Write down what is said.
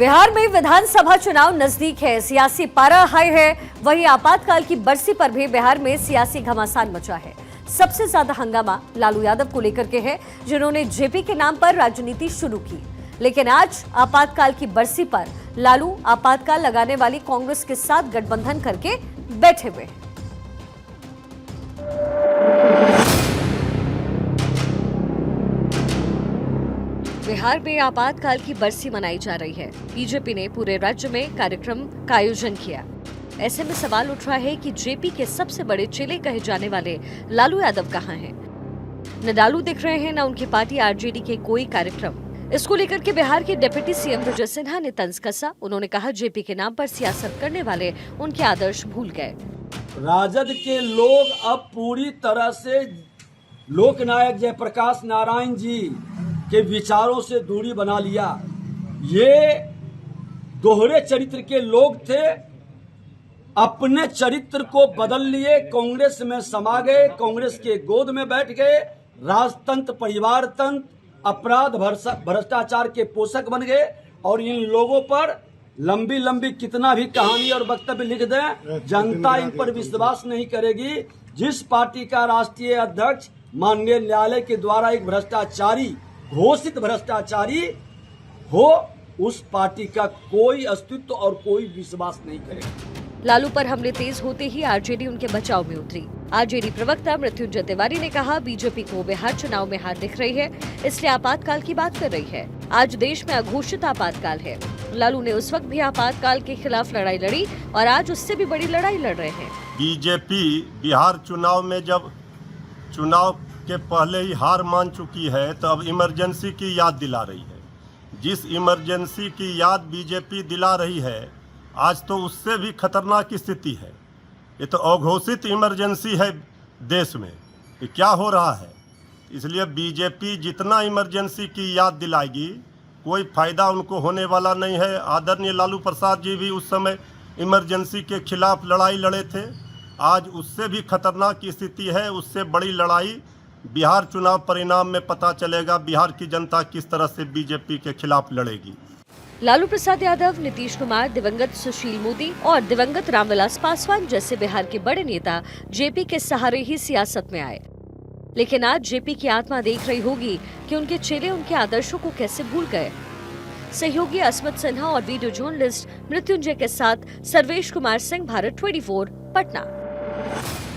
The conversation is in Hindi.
बिहार में विधानसभा चुनाव नजदीक है, सियासी पारा हाई है। वहीं आपातकाल की बरसी पर भी बिहार में सियासी घमासान मचा है। सबसे ज्यादा हंगामा लालू यादव को लेकर के है, जिन्होंने जेपी के नाम पर राजनीति शुरू की। लेकिन आज आपातकाल की बरसी पर लालू आपातकाल लगाने वाली कांग्रेस के साथ गठबंधन करके बैठे हुए हैं। बिहार में आपातकाल की बरसी मनाई जा रही है। बीजेपी ने पूरे राज्य में कार्यक्रम का आयोजन किया। ऐसे में सवाल उठ रहा है कि जेपी के सबसे बड़े चेले कहे जाने वाले लालू यादव कहां हैं? न लालू दिख रहे हैं, न उनकी पार्टी आरजेडी के कोई कार्यक्रम। इसको लेकर के बिहार के डिप्टी सीएम विजय सिन्हा ने तंज कसा। उन्होंने कहा, जेपी के नाम पर सियासत करने वाले उनके आदर्श भूल गए। राजद के लोग अब पूरी तरह से लोकनायक जयप्रकाश नारायण जी के विचारों से दूरी बना लिया। ये दोहरे चरित्र के लोग थे, अपने चरित्र को बदल लिए, कांग्रेस में समा गए, कांग्रेस के गोद में बैठ गए, राजतंत्र, परिवार तंत्र, अपराध, भ्रष्टाचार के पोषक बन गए। और इन लोगों पर लंबी लंबी कितना भी कहानी और वक्तव्य लिख दें, जनता इन पर विश्वास नहीं करेगी। जिस पार्टी का राष्ट्रीय अध्यक्ष माननीय न्यायालय के द्वारा एक भ्रष्टाचारी, घोषित भ्रष्टाचारी हो, उस पार्टी का कोई अस्तित्व और कोई विश्वास नहीं करेगा। लालू पर हमले तेज होते ही आरजेडी उनके बचाव में उतरी। आरजेडी प्रवक्ता मृत्युंजय तिवारी ने कहा, बीजेपी को बिहार चुनाव में हार दिख रही है, इसलिए आपातकाल की बात कर रही है। आज देश में अघोषित आपातकाल है। लालू ने उस वक्त भी आपातकाल के खिलाफ लड़ाई लड़ी और आज उससे भी बड़ी लड़ाई लड़ रहे हैं। बीजेपी बिहार चुनाव में जब चुनाव के पहले ही हार मान चुकी है, तो अब इमरजेंसी की याद दिला रही है। जिस इमरजेंसी की याद बीजेपी दिला रही है, आज तो उससे भी खतरनाक स्थिति है। ये तो अघोषित इमरजेंसी है देश में। ये क्या हो रहा है? इसलिए बीजेपी जितना इमरजेंसी की याद दिलाएगी, कोई फायदा उनको होने वाला नहीं है। आदरणीय लालू प्रसाद जी भी उस समय इमरजेंसी के खिलाफ लड़ाई लड़े थे। आज उससे भी खतरनाक स्थिति है। उससे बड़ी लड़ाई बिहार चुनाव परिणाम में पता चलेगा, बिहार की जनता किस तरह से बीजेपी के खिलाफ लड़ेगी। लालू प्रसाद यादव, नीतीश कुमार, दिवंगत सुशील मोदी और दिवंगत रामविलास पासवान जैसे बिहार के बड़े नेता जेपी के सहारे ही सियासत में आए। लेकिन आज जेपी की आत्मा देख रही होगी कि उनके चेले उनके आदर्शों को कैसे भूल गए। सहयोगी अस्मत सिन्हा और वीडियो जर्नलिस्ट मृत्युंजय के साथ सर्वेश कुमार सिंह, भारत 24, पटना।